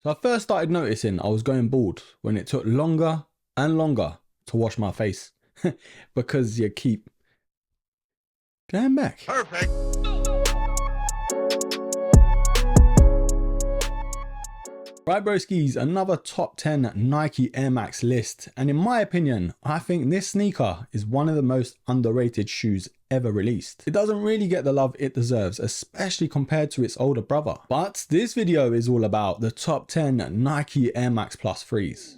So I first started noticing I was going bald when it took longer and longer to wash my face because you keep going back. Perfect. Right, broskies, another top 10 Nike Air Max list, and in my opinion, I think this sneaker is one of the most underrated shoes ever released. It doesn't really get the love it deserves, especially compared to its older brother. But this video is all about the top 10 Nike Air Max Plus 3s.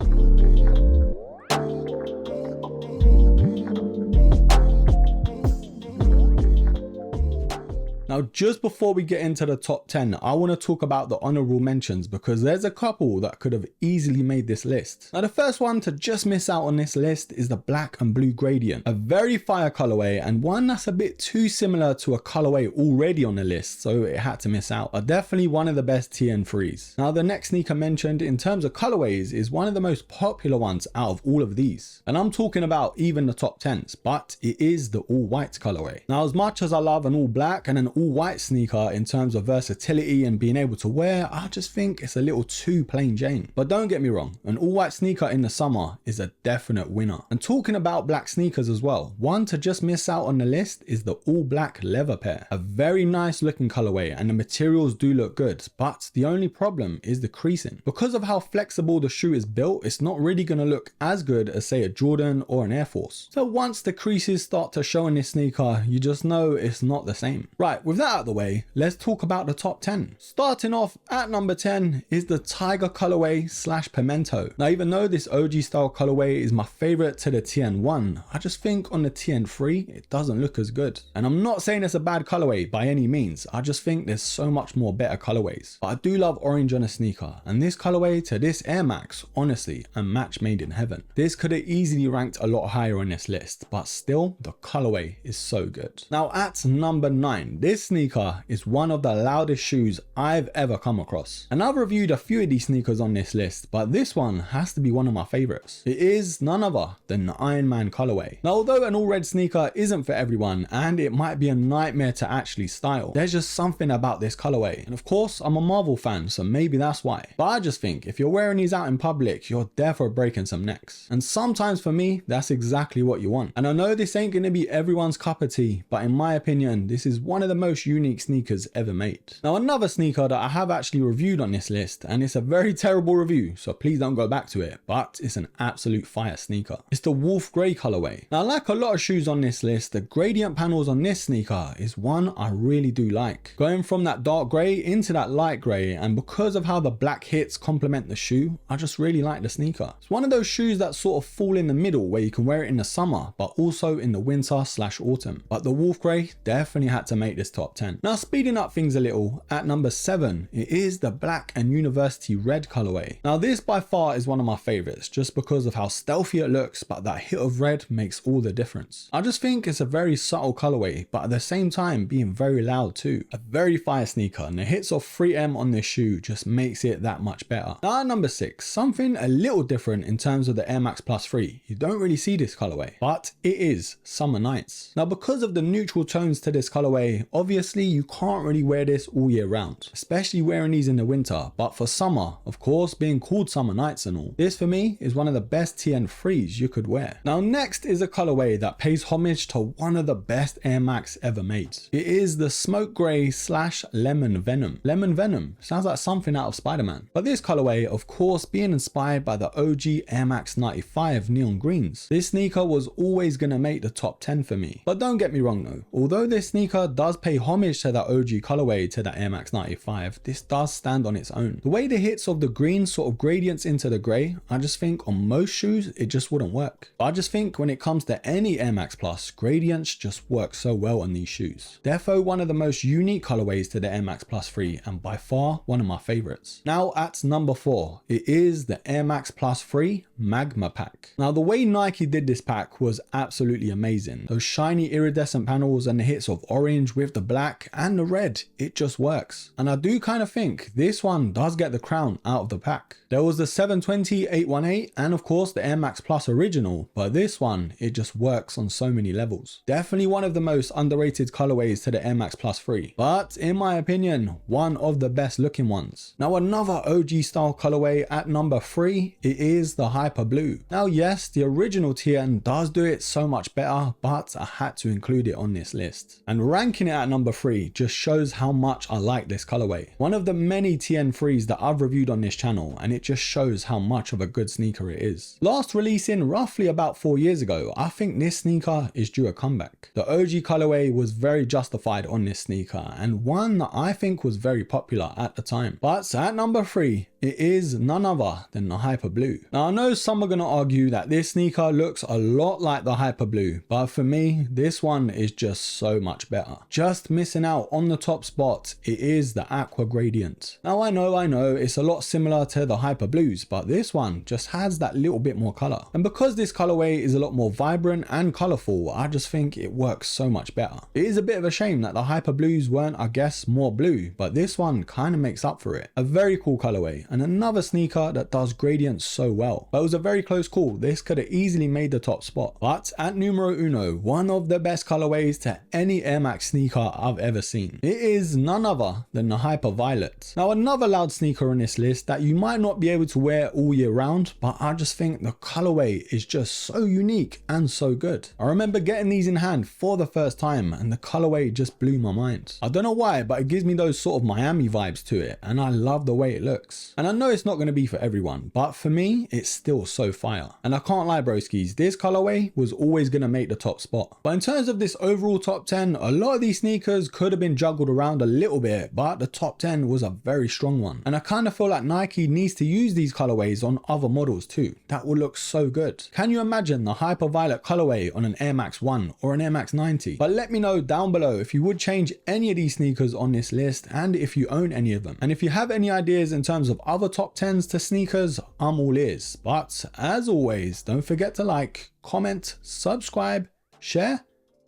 Now, just before we get into the top 10, I want to talk about the honorable mentions because there's a couple that could have easily made this list. Now, the first one to just miss out on this list is the black and blue gradient, a very fire colorway and one that's a bit too similar to a colorway already on the list, so it had to miss out. But definitely one of the best TN3s. Now, the next sneaker mentioned in terms of colorways is one of the most popular ones out of all of these. And I'm talking about even the top 10s, but it is the all white colorway. Now, as much as I love an all black and an all white sneaker in terms of versatility and being able to wear, I just think it's a little too plain Jane. But don't get me wrong, an all white sneaker in the summer is a definite winner. And talking about black sneakers as well, one to just miss out on the list is the all black leather pair. A very nice looking colorway and the materials do look good, but the only problem is the creasing. Because of how flexible the shoe is built, it's not really going to look as good as say a Jordan or an Air Force. So once the creases start to show in this sneaker, you just know it's not the same. Right, with that out of the way, let's talk about the top 10. Starting off at number 10 is the Tiger colorway / Pimento. Now, even though this OG style colorway is my favorite to the TN1, I just think on the TN3 it doesn't look as good. And I'm not saying it's a bad colorway by any means, I just think there's so much more better colorways. But I do love orange on a sneaker, and this colorway to this Air Max, honestly, a match made in heaven. This could have easily ranked a lot higher on this list, but still the colorway is so good. Now at number 9, this sneaker is one of the loudest shoes I've ever come across. And I've reviewed a few of these sneakers on this list, but this one has to be one of my favorites. It is none other than the Iron Man colorway. Now, although an all red sneaker isn't for everyone and it might be a nightmare to actually style, there's just something about this colorway. And of course, I'm a Marvel fan, so maybe that's why. But I just think if you're wearing these out in public, you're there for breaking some necks. And sometimes for me, that's exactly what you want. And I know this ain't going to be everyone's cup of tea, but in my opinion, this is one of the most unique sneakers ever made. Now, another sneaker that I have actually reviewed on this list, and it's a very terrible review, so please don't go back to it, but it's an absolute fire sneaker. It's the Wolf Grey colorway. Now, like a lot of shoes on this list, the gradient panels on this sneaker is one I really do like. Going from that dark grey into that light grey, and because of how the black hits complement the shoe, I just really like the sneaker. It's one of those shoes that sort of fall in the middle where you can wear it in the summer, but also in the winter / autumn. But the Wolf Grey definitely had to make this top 10. Now, speeding up things a little, at number 7, it is the black and university red colorway. Now, this by far is one of my favorites just because of how stealthy it looks, but that hit of red makes all the difference. I just think it's a very subtle colorway, but at the same time being very loud too. A very fire sneaker, and the hits of 3M on this shoe just makes it that much better. Now at number 6, something a little different in terms of the Air Max Plus 3. You don't really see this colorway, but it is Summer Nights. Now, because of the neutral tones to this colorway, obviously you can't really wear this all year round, especially wearing these in the winter, but for summer, of course, being called Summer Nights and all, this for me is one of the best TN3s you could wear. Now next is a colorway that pays homage to one of the best Air Max ever made. It is the Smoke Grey / Lemon Venom. Lemon Venom sounds like something out of Spider-Man. But this colorway, of course, being inspired by the OG Air Max 95 neon greens. This sneaker was always going to make the top 10 for me. But don't get me wrong though, although this sneaker does pay homage to that OG colorway to that Air Max 95, this does stand on its own. The way the hits of the green sort of gradients into the grey, I just think on most shoes it just wouldn't work. But I just think when it comes to any Air Max Plus, gradients just work so well on these shoes. Therefore, one of the most unique colorways to the Air Max Plus 3 and by far one of my favorites. Now at number 4, it is the Air Max Plus 3 Magma Pack. Now the way Nike did this pack was absolutely amazing. Those shiny iridescent panels and the hits of orange with the black and the red, it just works. And I do kind of think this one does get the crown out of the pack. There was the 720 818 and of course the Air Max Plus original, but this one, it just works on so many levels. Definitely one of the most underrated colorways to the Air Max Plus 3, but in my opinion, one of the best looking ones. Now another OG style colorway at number 3, it is the Hyper Blue. Now yes, the original TN does do it so much better, but I had to include it on this list. And ranking it at number 3 just shows how much I like this colorway. One of the many TN3s that I've reviewed on this channel, and it just shows how much of a good sneaker it is. Last releasing roughly about 4 years ago, I think this sneaker is due a comeback. The OG colorway was very justified on this sneaker and one that I think was very popular at the time. But at number 3, it is none other than the Hyper Blue. Now I know some are going to argue that this sneaker looks a lot like the Hyper Blue, but for me, this one is just so much better. Just missing out on the top spot, it is the Aqua Gradient. Now I know, it's a lot similar to the Hyper Blues, but this one just has that little bit more color. And because this colorway is a lot more vibrant and colorful, I just think it works so much better. It is a bit of a shame that the Hyper Blues weren't, I guess, more blue, but this one kind of makes up for it. A very cool colorway and another sneaker that does gradients so well. But it was a very close call. This could have easily made the top spot. But at numero uno, one of the best colorways to any Air Max sneaker I've ever seen. It is none other than the Hyper Violet. Now another loud sneaker on this list that you might not be able to wear all year round, but I just think the colorway is just so unique and so good. I remember getting these in hand for the first time and the colorway just blew my mind. I don't know why, but it gives me those sort of Miami vibes to it and I love the way it looks. And I know it's not going to be for everyone, but for me, it's still so fire. And I can't lie broskies, this colorway was always going to make the top spot. But in terms of this overall top 10, a lot of these sneakers could have been juggled around a little bit, but the top 10 was a very strong one. And I kind of feel like Nike needs to use these colorways on other models too. That would look so good. Can you imagine the Hyper Violet colorway on an Air Max 1 or an Air Max 90? But let me know down below if you would change any of these sneakers on this list and if you own any of them. And if you have any ideas in terms of other top 10s to sneakers, I'm all ears. But as always, don't forget to like, comment, subscribe, share,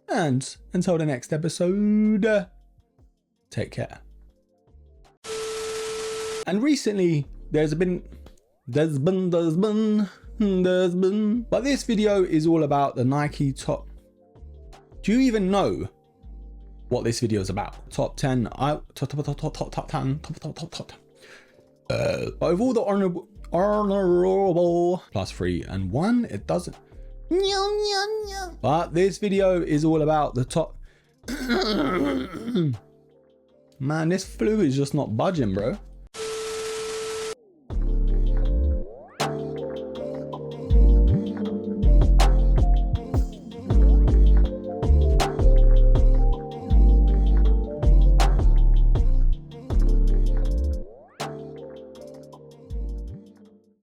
and until the next episode, take care. And recently, there's been, but this video is all about the Nike top. Do you even know what this video is about? Top 10, top 10. But with all the honorable plus 3 and 1, it doesn't. But this video is all about the top. Man, this flu is just not budging, bro.